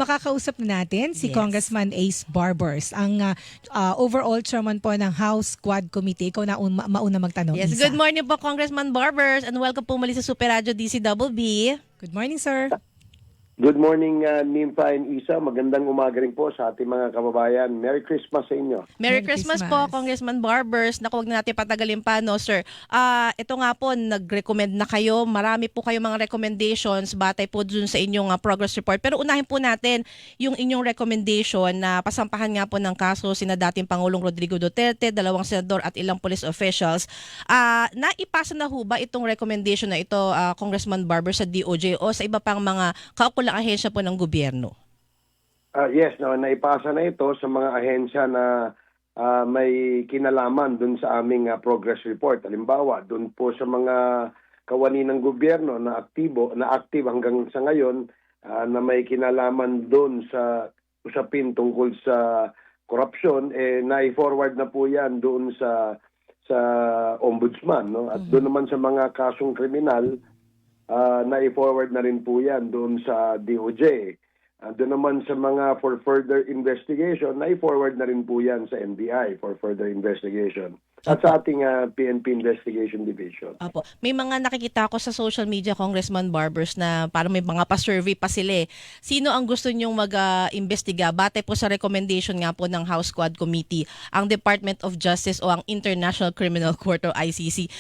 makakausap na natin si Yes. Congressman Ace Barbers, ang overall chairman po ng House Quad Committee. Ikaw na mauna magtanong, Yes, Isa. good morning po Congressman Barbers and welcome po muli sa Super Radio DCWB. Good morning, sir. Good morning, Nympha and Isa. Magandang umaga rin po sa ating mga kababayan. Merry Christmas sa inyo. Merry Merry Christmas Christmas. po Congressman Barbers. Naku, wag na natin patagalin pa, no, sir. Ito nga po, nag-recommend na kayo. Marami po kayo mga recommendations batay po dun sa inyong progress report. Pero unahin po natin yung inyong recommendation na pasampahan nga po ng kaso sina dating Pangulong Rodrigo Duterte, 2 senador at ilang police officials. Naipasa na ho ba itong recommendation na ito, Congressman Barbers, sa DOJ o sa iba pang mga kaukulang ahensya po ng gobyerno? Yes, naipasa na ito sa mga ahensya na may kinalaman dun sa aming progress report. Halimbawa, dun po sa mga kawani ng gobyerno na active hanggang sa ngayon na may kinalaman dun sa usapin tungkol sa korupsyon, na-forward na po yan doon sa ombudsman, no? At doon naman sa mga kasong kriminal, na-forward na rin po yan doon sa DOJ. Doon naman sa mga for further investigation, na-forward na rin po yan sa NBI for further investigation. At sa ating PNP Investigation Division. Apo. May mga nakikita ko sa social media, Congressman Barbers, na parang may mga pa-survey pa sila. Sino ang gusto nyong mag-imbestiga? Batay po sa recommendation nga po ng House Quad Committee, ang Department of Justice o ang International Criminal Court o ICC.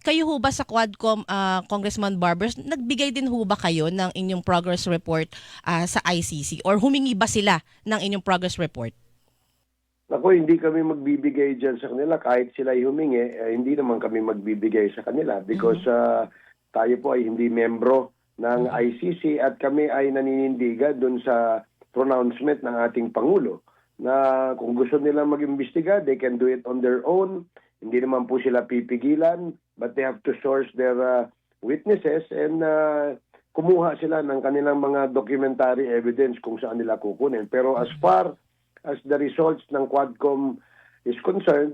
Kayo ho ba sa Quadcom, Congressman Barbers, nagbigay din ho ba kayo ng inyong progress report sa ICC? Or humingi ba sila ng inyong progress report? Ako, hindi kami magbibigay dyan sa kanila. Kahit sila humingi, hindi naman kami magbibigay sa kanila because tayo po ay hindi membro ng ICC at kami ay naninindigan dun sa pronouncement ng ating Pangulo na kung gusto nilang mag-imbestiga, they can do it on their own. Hindi naman po sila pipigilan, but they have to source their witnesses and kumuha sila ng kanilang mga documentary evidence kung saan nila kukunin. Pero as far as the results ng Quadcom is concerned,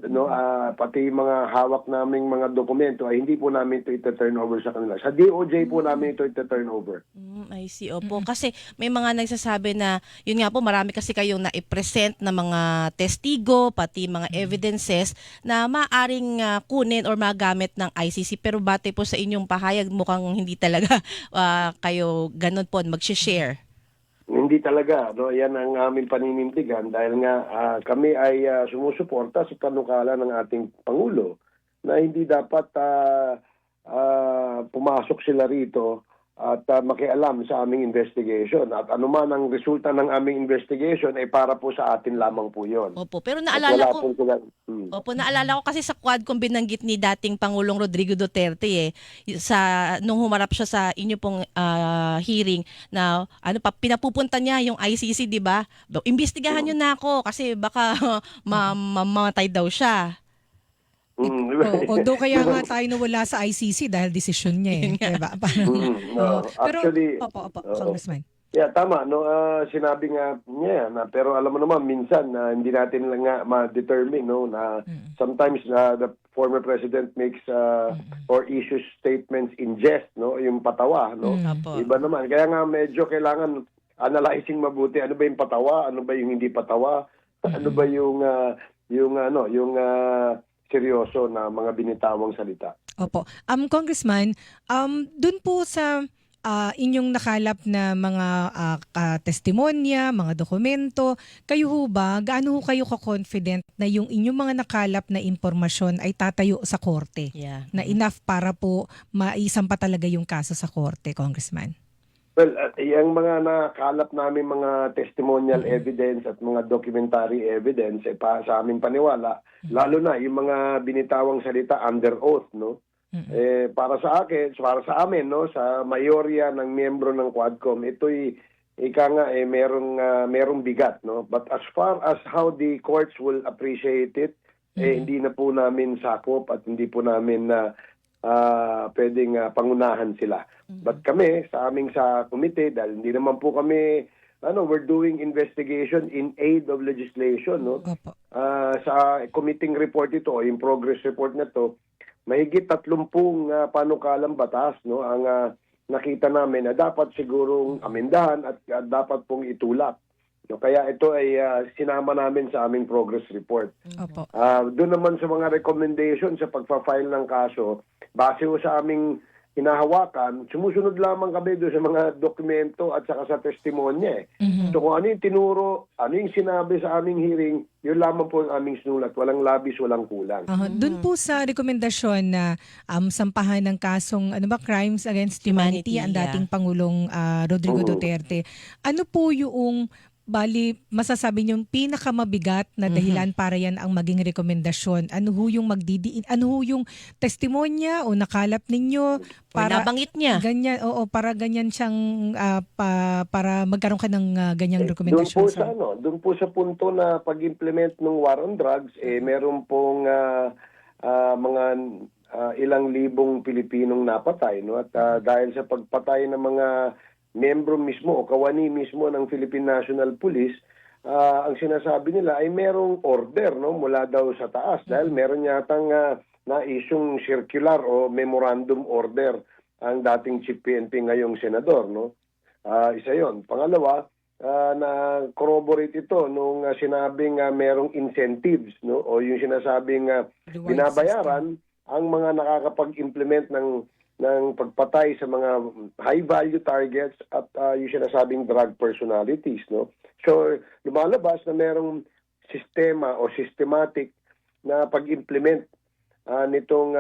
pati mga hawak naming mga dokumento ay hindi po namin ito ita-turn over sa kanila. Sa DOJ po namin ito ita-turn over. I see. Opo. Kasi may mga nagsasabi na, yun nga po, marami kasi kayong na-present na mga testigo, pati mga evidences na maaring kunin or magamit ng ICC. Pero batay po sa inyong pahayag, mukhang hindi talaga kayo ganun po mag-share. Hindi talaga, no? Yan ang aming paninindigan dahil nga kami ay sumusuporta sa panukala ng ating Pangulo na hindi dapat pumasok sila rito at makialam sa aming investigation. At anuman ang resulta ng aming investigation ay para po sa atin lamang po yun. Opo, pero naalala ko, Opo, naalala ko kasi sa Quadcom binanggit ni dating Pangulong Rodrigo Duterte nung humarap siya sa inyo pong hearing na pinapupunta niya yung ICC, di ba? Imbestigahan niyo na ako kasi baka mamatay daw siya. Although kaya nga tayo nawala sa ICC dahil desisyon niya diba? Actually, Opo, Congressman. Yeah, tama. No, sinabi nga niya na, pero alam mo naman minsan hindi natin lang nga ma-determine na sometimes the former president makes or issues statements in jest, yung patawa, Iba naman. Kaya nga medyo kailangan analyzing mabuti ano ba yung patawa, ano ba yung hindi patawa, ano ba yung seryoso na mga binitawang salita. Opo. Congressman, dun po sa inyong nakalap na mga testimonya, mga dokumento, kayo ho ba, gaano ho kayo ka-confident na yung inyong mga nakalap na impormasyon ay tatayo sa korte? Yeah. Na enough para po maisampa talaga yung kaso sa korte, Congressman? Well, yung mga nakalap namin mga testimonial evidence at mga documentary evidence sa aming paniwala, lalo na yung mga binitawang salita under oath, para sa akin, para sa amin, sa mayorya ng miyembro ng Quadcom, ito'y merong bigat, But as far as how the courts will appreciate it, hindi na po namin sakop at hindi po namin pwedeng pangunahan sila. But kami, sa committee, dahil hindi naman po kami, we're doing investigation in aid of legislation, sa committing report ito, yung progress report na to, mahigit 30 panukalang batas, ang nakita namin na dapat sigurong amendahan at dapat pong itulak. No, kaya ito ay sinama namin sa aming progress report. Opo. Doon naman sa mga recommendation sa pagpa-file ng kaso, base ho sa aming hinahawakan, sumusunod lamang kami doon sa mga dokumento at saka sa testimonya. So kung ano yung tinuro, ano yung sinabi sa aming hearing, yun lamang po ang aming sinulat. Walang labis, walang kulang. Doon po sa rekomendasyon na sampahan ng kasong crimes against humanity ang Humanity, dating Pangulong Rodrigo Oo. Duterte. Ano po yung masasabi niyong pinakamabigat na dahilan para yan ang maging rekomendasyon? Ano ho yung ano ho yung testimonya o nakalap ninyo Para para nabanggit niya. ganyan, para ganyan siyang para magkaroon ka ng ganyang Doon rekomendasyon? po sa doon po sa punto na pag-implement ng war on drugs, meron pong mga ilang libong Pilipinong napatay, no? At dahil sa pagpatay ng mga membro mismo o kawani mismo ng Philippine National Police, ang sinasabi nila ay merong order, no, mula daw sa taas dahil meron yatang na-isyung circular o memorandum order ang dating Chief PNP ngayong senador, no. Isa 'yon. Pangalawa, na corroborate ito nung sinabing merong incentives, no, o yung sinasabing Reward binabayaran ang mga nakakapag-implement ng pagpatay sa mga high-value targets at yung sinasabing drug personalities, no? So, lumalabas na merong sistema o systematic na pag-implement nitong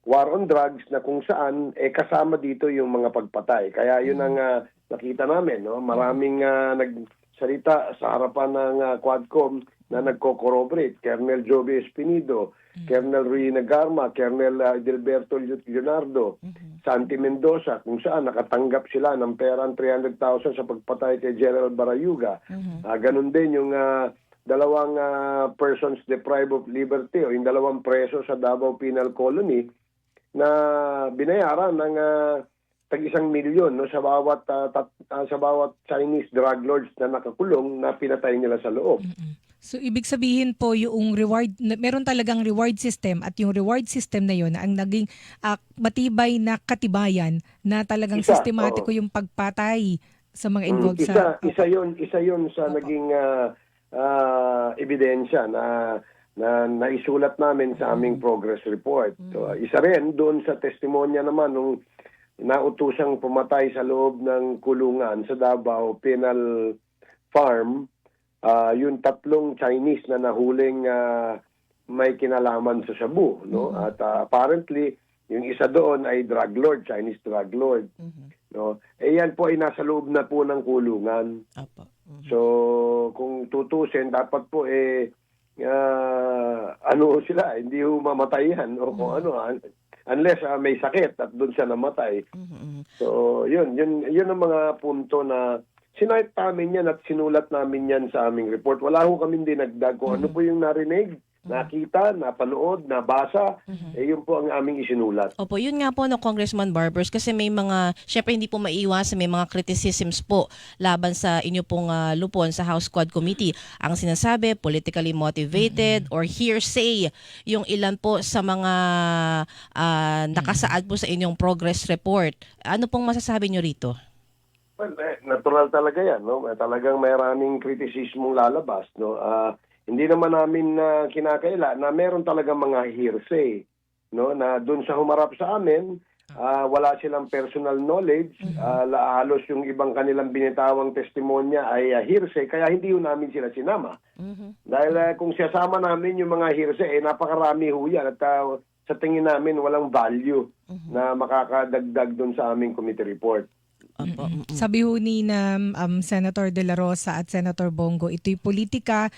war on drugs na kung saan kasama dito yung mga pagpatay. Kaya yun ang nakita namin, no? Maraming nagsalita sa harapan ng Quadcom na nagko-corroborate. Colonel Joby Espinido, Colonel Rui Nagarma, Colonel Edilberto Leonardo, Santi Mendoza, kung saan nakatanggap sila ng perang 300,000 sa pagpatay kay General Barayuga. Ganun din yung dalawang persons deprived of liberty o yung dalawang preso sa Davao Penal Colony na binayaran ng tag-1 milyon, no, sa bawat Chinese drug lords na nakakulong na pinatay nila sa loob. So ibig sabihin po yung meron talagang reward system at yung reward system na yon ang naging matibay na katibayan na talagang sistematiko yung pagpatay sa mga involved sa... Isa yun sa naging ebidensya na naisulat namin sa aming progress report. So, isa rin doon sa testimonya naman nung nautusang pumatay sa loob ng kulungan sa Davao Penal Farm, yung 3 Chinese na nahuling may kinalaman sa shabu, no? At apparently yung isa doon ay drug lord, Chinese drug lord. No? Yan po ay nasa loob na po ng kulungan. Apo. So kung tutusin, dapat po sila, hindi ho mamatay yan o kung unless may sakit at doon siya namatay. So yun ang mga punto na sinayt namin yan at sinulat namin yan sa aming report. Wala ho kami dinagdag kung ano po yung narinig, nakita, napanood, nabasa, yun po ang aming isinulat. Opo, yun nga po no, Congressman Barbers, kasi may mga, syempre hindi po maiiwasan, may mga criticisms po laban sa inyo pong lupon sa House Quad Committee. Ang sinasabi, politically motivated or hearsay yung ilan po sa mga nakasaad po sa inyong progress report. Ano pong masasabi nyo rito? Well, natural talaga yan, no? Talagang maraming kritisismong lalabas, no? Hindi naman namin kinakaila na meron talagang mga hearsay, no? Na doon sa humarap sa amin, wala silang personal knowledge, halos yung ibang kanilang binitawang testimonya ay hearsay, kaya hindi yun namin sila sinama. Dahil kung siyasama namin yung mga hearsay, napakarami ho yan at sa tingin namin walang value na makakadagdag doon sa aming committee report. Sabi ho ni Senator De La Rosa at Senator Bongo, ito'y politika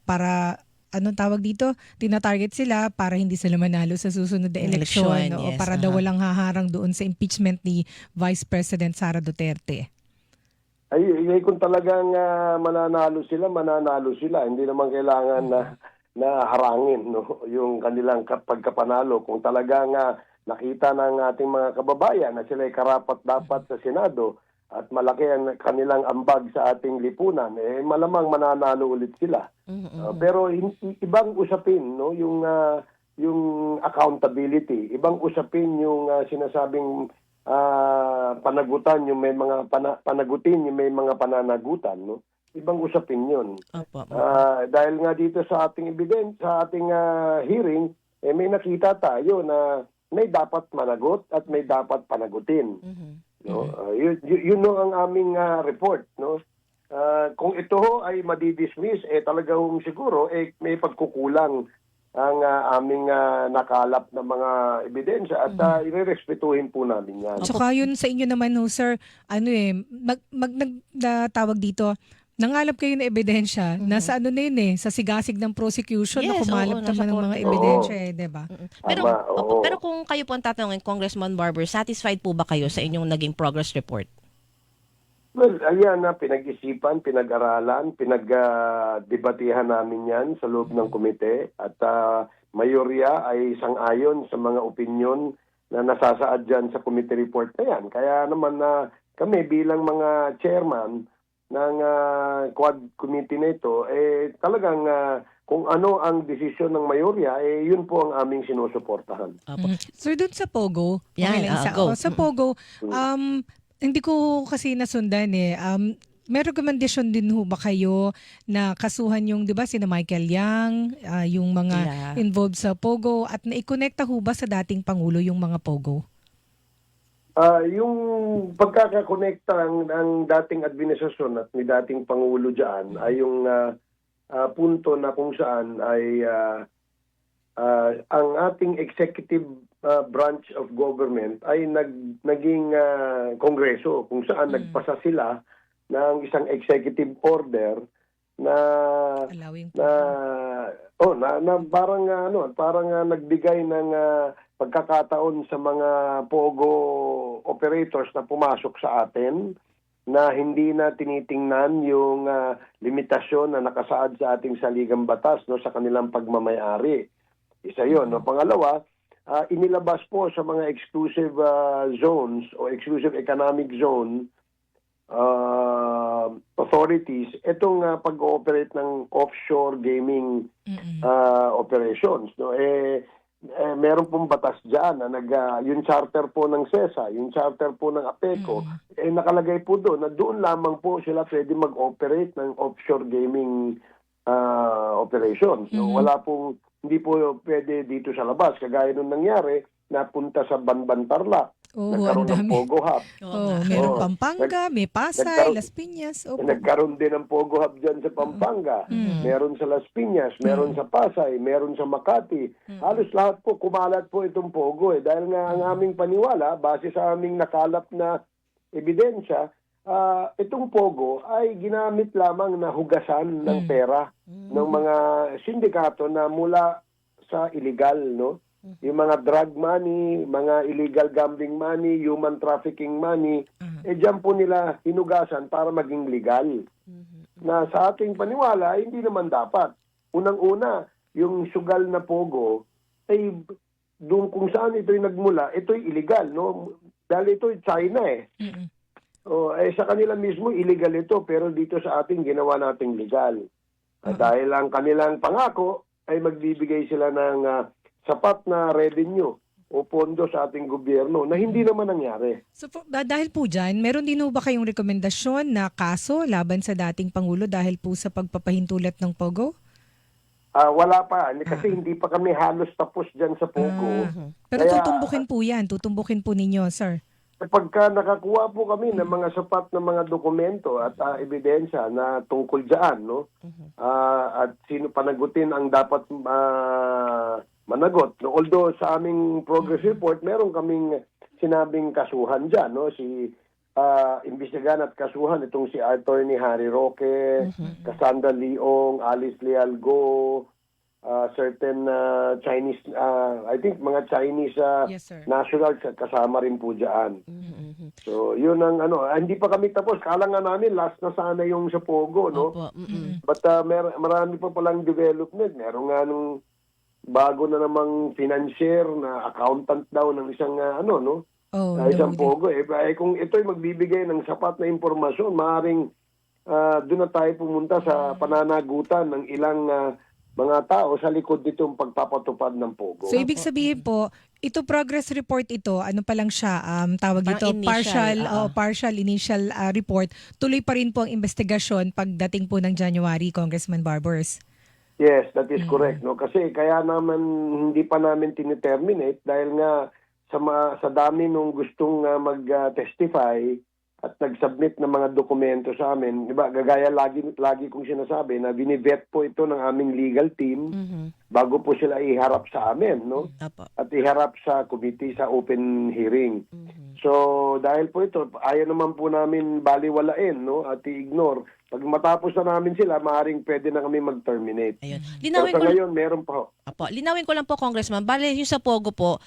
para anong tawag dito? Tinatarget sila para hindi sila manalo sa susunod na eleksyon o yes, para daw walang haharang doon sa impeachment ni Vice President Sara Duterte. Ay kung talagang mananalo sila. Hindi naman kailangan na harangin, no, yung kanilang pagkapanalo. Kung talagang nakita ng ating mga kababayan na sila ay karapat-dapat sa Senado at malaki ang kanilang ambag sa ating lipunan, malamang mananalo ulit sila. Pero ibang usapin, no, yung yung accountability. Ibang usapin yung sinasabing panagutan, yung may mga panagutin, yung may mga pananagutan, no? Ibang usapin yun. Opo. Dahil nga dito sa ating sa ating hearing, may nakita tayo na may dapat managot at may dapat panagutin. No? Yun no ang aming report, no? Kung ito ho ay madidismiss, talagang siguro may pagkukulang ang aming nakalap na mga ebidensya at irerespetuhin po namin yan. Tsaka yun sa inyo naman ho, sir, tawag dito, nangalap kayo ng ebidensya, nasa ano na yun sa sigasig ng prosecution na Yes, kumalap oo, naman nasa ng mga korte. ebidensya, di ba? Pero, Tama, oo. pero kung kayo po ang tatanungin, Congressman Barber, satisfied po ba kayo sa inyong naging progress report? Well, ayan na, pinag-isipan, pinag-aralan, pinag-debatihan namin yan sa loob ng komite at mayorya ay sang-ayon sa mga opinyon na nasasaad dyan sa committee report na yan. Kaya naman kami bilang mga chairman ng Quad Committee na ito, talagang kung ano ang desisyon ng mayorya, yun po ang aming sinusuportahan. Sir, dun sa Pogo, Yan, go. sa Pogo, hindi ko kasi nasundan may rekomendasyon din ho ba kayo na kasuhan yung, di ba, sina Michael Yang, yung mga involved sa Pogo, at naikonekta ho ba sa dating Pangulo yung mga Pogo? Yung pagkakakonekta ng dating administrasyon at ni dating Pangulo dyan ay yung punto na kung saan ay ang ating executive branch of government ay naging kongreso kung saan nagpasa sila ng isang executive order na Allowing parang nagbigay ng pagkakataon sa mga pogo operators na pumasok sa atin na hindi na tinitingnan yung limitasyon na nakasaad sa ating saligang batas sa kanilang pagmamay-ari. Isa 'yon, no? Pangalawa, inilabas po sa mga exclusive zones o exclusive economic zone authorities itong pag-ooperate ng offshore gaming operations, no? Meron pong batas diyan na yung charter po ng CESA, yung charter po ng APECO, nakalagay po doon na doon lamang po sila pwede mag-operate ng offshore gaming operations. No? Hindi po pwede dito sa labas. Kagaya nung nangyari, napunta sa Banban Tarlac. Nagkaroon ng Pogo Hub. Meron Pampanga, may Pasay, Las Piñas. Nagkaroon din ng Pogo Hub dyan sa Pampanga. Meron sa Las Piñas, meron sa Pasay, meron sa Makati. Halos lahat po, kumalat po itong Pogo. Dahil nga ang aming paniwala, base sa aming nakalap na ebidensya, itong Pogo ay ginamit lamang na hugasan ng pera ng mga sindikato na mula sa illegal, no? Yung mga drug money, mga illegal gambling money, human trafficking money, dyan po nila hinugasan para maging legal. Na sa ating paniwala, hindi naman dapat. Unang-una, yung sugal na Pogo, ay doon kung saan ito'y nagmula, ito'y illegal, no? Dahil ito'y China sa kanila mismo, illegal ito, pero dito sa ating ginawa nating legal. Dahil ang kanilang pangako ay magbibigay sila ng sapat na revenue o pondo sa ating gobyerno na hindi naman nangyari. So dahil po dyan, meron din ho ba kayong rekomendasyon na kaso laban sa dating Pangulo dahil po sa pagpapahintulat ng Pogo? Wala pa. Kasi hindi pa kami halos tapos dyan sa Pogo. Pero tutumbukin po ninyo, sir. Pagka nakakuha po kami ng mga sapat na mga dokumento at ebidensya na tungkol dyan, no? At sino panagutin ang dapat managot. No? Although sa aming progress report, meron kaming sinabing kasuhan dyan, no? Imbestigahan at kasuhan itong si Attorney Harry Roque, Cassandra Leong, Alice Lealgo, certain Chinese, I think mga Chinese Yes, sir. nationals kasama rin po dyan. So, yun ang hindi pa kami tapos. Kala nga namin, last na sana yung sa Pogo, no? Opo. But marami pa palang development. Meron nga nung bago na namang financier na accountant daw ng isang isang Pogo. Kung ito'y magbibigay ng sapat na impormasyon, maaaring doon na tayo pumunta sa pananagutan ng ilang mga tao sa likod nitong pagpapatupad ng POGO. So ibig sabihin po, ito progress report ito, ano pa lang siya, tawag Parang dito, initial, partial initial report. Tuloy pa rin po ang investigasyon pagdating po ng January, Congressman Barbers. Yes, that is correct. No? Kasi kaya naman hindi pa namin tiniterminate dahil nga sa dami nung gustong mag-testify at nag-submit ng mga dokumento sa amin. Di ba, gagaya lagi kong sinasabi na binivet po ito ng aming legal team bago po sila iharap sa amin, no? Apo. At iharap sa committee sa open hearing. So, dahil po ito, ayaw naman po namin baliwalain, no? At i-ignore. Pag matapos na namin sila, maaaring pwede na kami mag-terminate. Ayun. Pero Linawin sa ko ngayon, meron pa ho. Apo, linawin ko lang po, Congressman. Bale, yung sa Pogo po,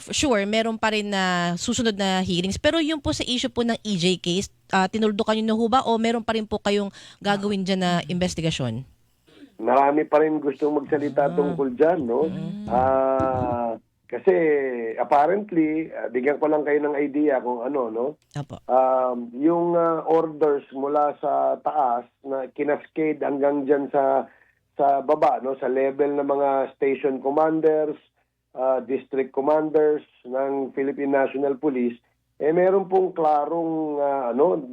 sure, meron pa rin na susunod na hearings. Pero yung po sa issue po ng EJ case, tinuldukan nyo na ho ba o meron pa rin po kayong gagawin dyan na investigasyon? Marami pa rin gustong magsalita tungkol dyan, no? Kasi apparently, bigyan ko lang kayo ng idea kung ano, no? Apo. Yung orders mula sa taas na kinascade hanggang dyan sa baba, no? Sa level ng mga station commanders, district commanders ng Philippine National Police, meron pong klarong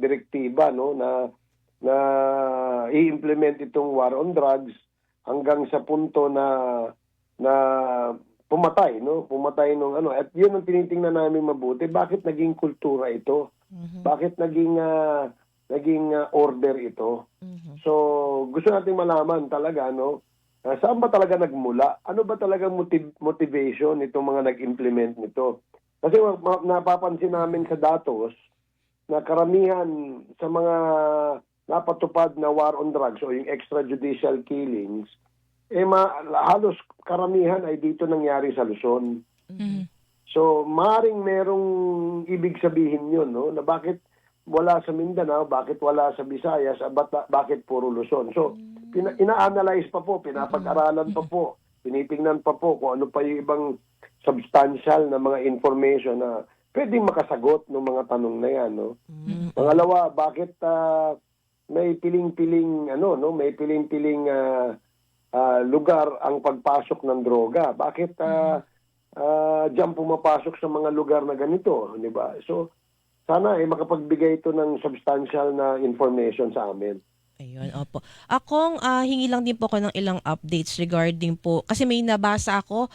direktiba, no? Na i-implement itong war on drugs hanggang sa punto na pumatay, no? Pumatay nung at yun ang tinitingnan namin mabuti. Bakit naging kultura ito? Bakit naging order ito? So, gusto nating malaman talaga, no? Saan ba talaga nagmula? Ano ba talaga motivation nitong mga nag-implement nito? Kasi napapansin namin sa datos na karamihan sa mga napatupad na war on drugs o yung extrajudicial killings, halos karamihan ay dito nangyari sa Luzon. So, maring merong ibig sabihin yun, no? Na bakit wala sa Mindanao, bakit wala sa Visayas, bakit puro Luzon? So, ina-analyze pa po, pinapag-aralan pa po, tinitingnan pa po kung ano pa yung ibang substantial na mga information na pwedeng makasagot ng mga tanong na yan, no? Pangalawa, bakit may piling-piling may piling-piling lugar ang pagpasok ng droga? Bakit diyan pumapasok sa mga lugar na ganito, di ba? So, sana makapagbigay ito ng substantial na information sa amin. Ayun, opo. Akong hingi lang din po ako ng ilang updates regarding po, kasi may nabasa ako,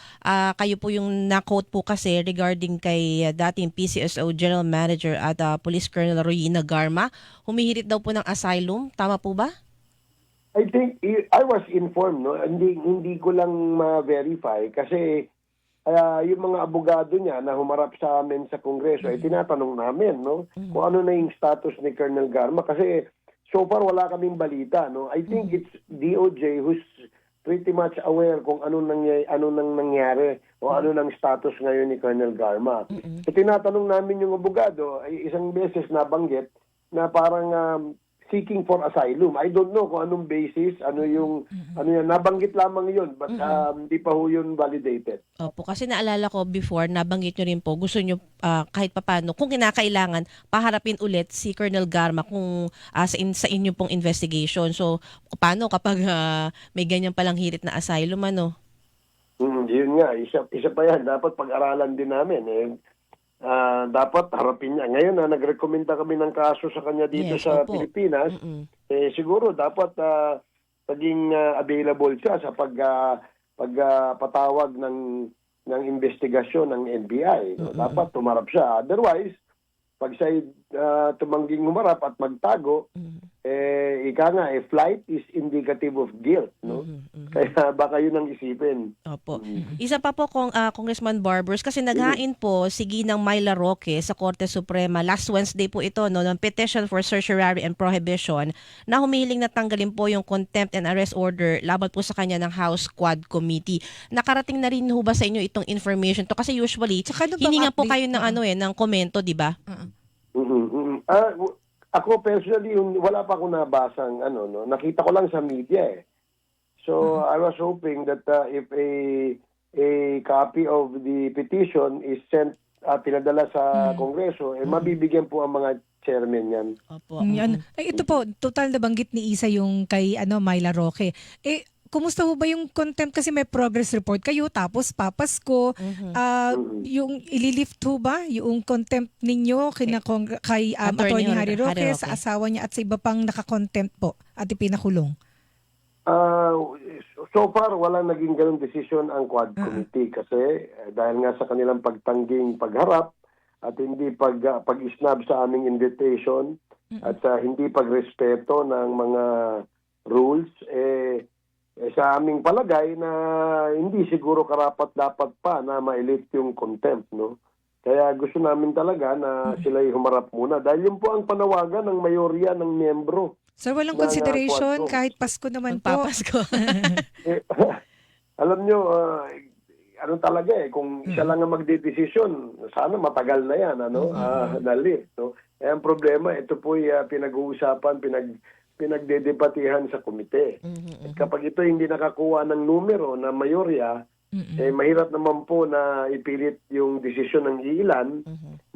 kayo po yung na-quote po kasi regarding kay dating PCSO General Manager at Police Colonel Royina Garma. Humihirit daw po ng asylum. Tama po ba? I think I was informed, no. Hindi ko lang ma-verify kasi yung mga abogado niya na humarap sa amin sa Kongreso ay tinatanong namin, no, kung ano na yung status ni Colonel Garma kasi so far wala kaming balita, no. I think it's DOJ who's pretty much aware kung ano nang nangyari o ano nang status ngayon ni Colonel Garma. So tinatanong namin yung abogado ay isang beses nabanggit na parang seeking for asylum. I don't know kung anong basis, ano yan, nabanggit lamang yun, but hindi pa ho yun validated. Opo, kasi naalala ko before, nabanggit nyo rin po, gusto nyo kahit papano, kung kinakailangan, paharapin ulit si Colonel Garma kung sa inyo pong investigation. So, paano kapag may ganyan palang hirit na asylum, ano? Yun nga, isa pa yan. Dapat pag-aralan din namin. Dapat harapin niya. Ngayon nagrekomenda kami ng kaso sa kanya dito sa Pilipinas. Siguro dapat maging available siya sa pagpatawag ng investigasyon ng NBI. Dapat tumarap siya. Otherwise, pag siya tumangging humarap at magtago, ika nga, flight is indicative of guilt, no? Kaya baka yun ang isipin. Opo. Isa pa po, Congressman Barbers, kasi naghain po si Ginang Myla Roque sa Korte Suprema last Wednesday po ito, no, ng petition for certiorari and prohibition na humihiling na tanggalin po yung contempt and arrest order laban po sa kanya ng House Quad Committee. Nakarating na rin ho ba sa inyo itong information to? Kasi usually, hininga po kayo ng ng komento, di ba? Ako personally, wala pa akong nabasang no. Nakita ko lang sa media So I was hoping that if a copy of the petition is sent pinadala sa Kongreso, mabibigyan po ang mga chairman yan. Opo. Yan. Ito po, total na banggit ni Isa yung kay Myla Roque. kumusta ho ba yung contempt kasi may progress report kayo tapos papasko yung ililift ho ba yung contempt ninyo kay Attorney Harry Roque sa asawa niya at sa iba pang nakakontempt po at ipinakulong? So far, walang naging ganung desisyon ang Quad Committee kasi dahil nga sa kanilang pagtangging pagharap at hindi pag-isnab sa aming invitation at sa hindi pagrespeto ng mga rules, sa aming palagay na hindi siguro karapat-dapat pa na ma-elite yung contempt, no? Kaya gusto namin talaga na sila'y humarap muna dahil yun po ang panawagan ng mayorya ng miyembro. Sir, walang consideration kahit Pasko naman po. Papasko. Alam nyo, ano talaga kung siya lang ang magdedesisyon, sana matagal na yan, dali. No? Ang problema, ito po pinag-uusapan, pinagdedebatihan sa komite. At kapag ito hindi nakakuha ng numero na mayorya, mahirap naman po na ipilit yung desisyon ng ilan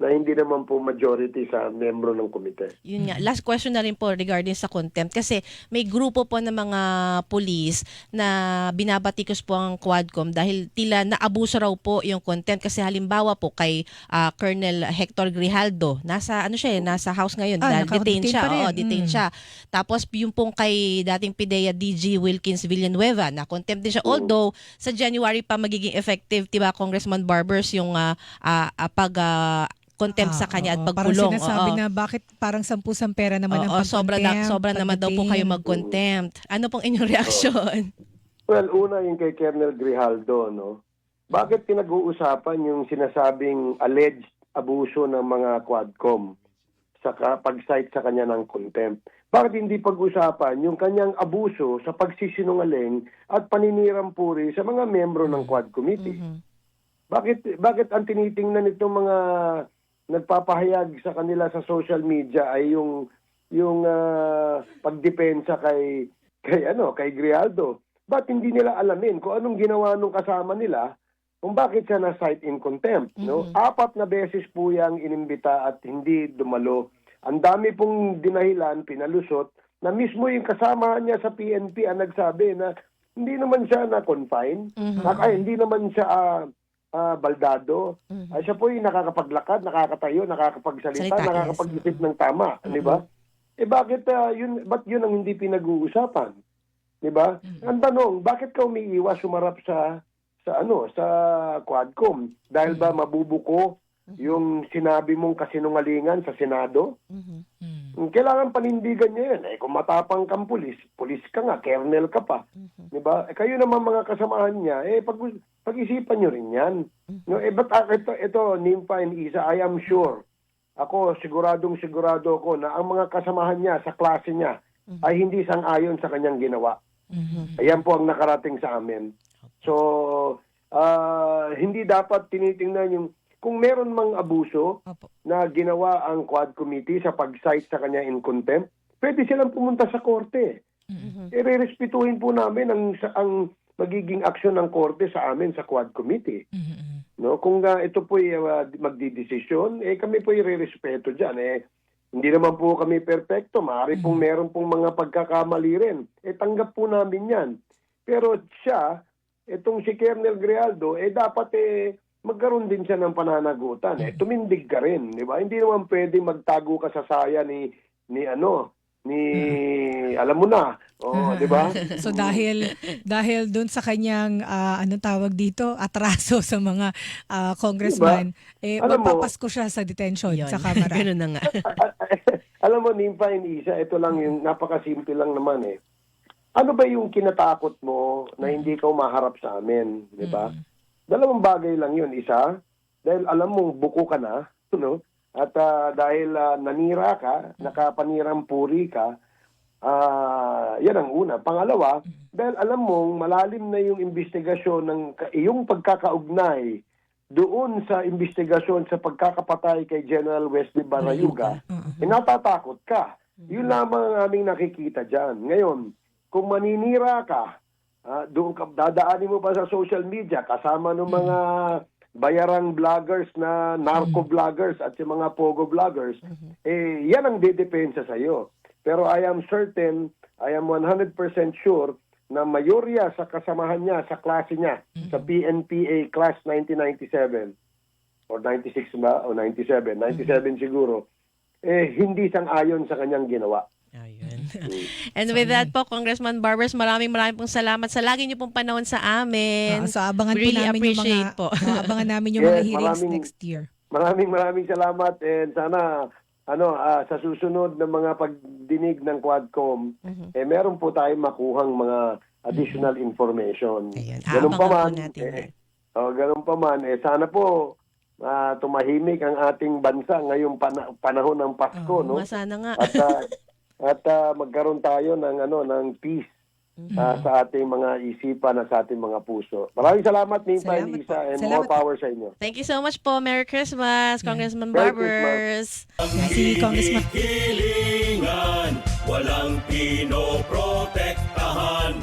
na hindi naman po majority sa membro ng komite. Yun nga. Last question na rin po regarding sa contempt. Kasi may grupo po ng mga police na binabatikos po ang Quadcom dahil tila naabuso raw po yung contempt. Kasi halimbawa po kay Colonel Hector Grijaldo, nasa house ngayon dahil detain siya. Detain siya. Tapos yung pong kay dating PIDEA DG Wilkins Villanueva, na contempt din siya. Although sa January pa magiging effective, diba, Congressman Barbers, yung contempt sa kanya at pagkulong. Parang sinasabi na bakit parang 10 pera naman ang pag-contempt. Sobra naman daw po kayo mag-contempt. Ano pong inyong reaksyon? Well, una yung kay Colonel Grijaldo, no? Bakit pinag-uusapan yung sinasabing alleged abuso ng mga Quadcom sa pag-cite sa kanya ng contempt? Bakit hindi pag-usapan yung kanyang abuso sa pagsisinungaling at paninirang puri sa mga membro ng Quad Committee? Bakit ang tinitingnan itong mga nagpapahayag sa kanila sa social media ay yung pagdepensa kay Grijaldo? Ba't hindi nila alamin kung anong ginawa nung kasama nila, kung bakit siya na-cite in contempt, no? 4 na beses po yang inimbita at hindi dumalo. Ang dami pong dinahilan, pinalusot, na mismo yung kasama niya sa PNP ang nagsabi na hindi naman siya na-confine, hindi naman siya baldado. Siya po yung nakakapaglakad, nakakatayo, nakakapagsalita, nakakapag-isip ng tama, di ba? Bakit ba't yun ang hindi pinag-uusapan? Di ba? Ang tanong, bakit ka umiiwas sumarap sa Quadcom? Dahil ba mabubuko yung sinabi mong kasinungalingan sa Senado? Kailangan panindigan niya yan. Kung matapang kang pulis ka nga, kernel ka pa. Diba? Kayo naman mga kasamahan niya, pag-isipan niyo rin yan. No, but ito, Nympha and Isa, I am sure, ako, sigurado ako na ang mga kasamahan niya sa klase niya ay hindi sang-ayon sa kanyang ginawa. Ayan po ang nakarating sa amin. So, hindi dapat tinitingnan yung kung meron mang abuso na ginawa ang Quad Committee sa pag-cite sa kanya in contempt, pwede silang pumunta sa korte. Irerespetuhin po namin ang magiging aksyon ng korte sa amin sa Quad Committee. No, kung ito po magdidesisyon, kami po irerespeto diyan. Hindi naman po kami perpekto, maaari pong meron pong mga pagkakamali rin. Tanggap po namin 'yan. Pero siya, itong si Colonel Grijaldo, dapat magkaroon din siya ng pananagutan. Tumindig ka rin, di ba? Hindi naman pwede magtago ka sa saya ni alam mo na, di ba? So dahil doon sa kanyang anong tawag dito, atraso sa mga congressman, diba? magpapasko siya sa detention sa kamara. Ganun na nga. Alam mo, Nympha and Isa, ito lang yung napakasimple lang naman Ano ba yung kinatakot mo na hindi ka umaharap sa amin, di ba? Dalawang bagay lang yun. Isa, dahil alam mong buko ka na, no? At dahil nanira ka, nakapanirang puri ka, yan ang una. Pangalawa, dahil alam mong malalim na yung investigasyon ng iyong pagkakaugnay doon sa investigasyon sa pagkakapatay kay General Wesley Barayuga, natatakot ka. Yun lamang ang aming nakikita dyan. Ngayon, kung maninira ka, doon ka, dadaanin mo pa sa social media kasama ng mga bayarang vloggers na narco-vloggers at yung mga pogo vloggers, yan ang dedepensa sa'yo. Pero I am certain, I am 100% sure na mayorya sa kasamahan niya, sa klase niya, sa PNPA Class 1997 or 96 ba o 97, 97 siguro, hindi sang-ayon sa kanyang ginawa. Ayun. And with that po, Congressman Barbers, maraming pong salamat sa lagi niyo pong panahon sa amin. So abangan po Really namin yung appreciate mga po. abangan namin yung mga Yes, hearings maraming- next year. Maraming salamat and sana sa susunod na mga pagdinig ng Quadcom meron po tayong makuhang mga additional information. Ayun, Ganun pa aabangan man, po natin yan. ganun pa man sana po tumahimik ang ating bansa ngayong panahon ng Pasko, no? Sana nga. At magkaroon tayo ng peace sa ating mga isipan at sa ating mga puso. Maraming salamat, Nimpa Salamat and Lisa, po. and Salamat more power sa inyo. Thank you so much po. Merry Christmas, Congressman Merry Barbers. Si Congressman Hilingan, walang pinoprotektahan.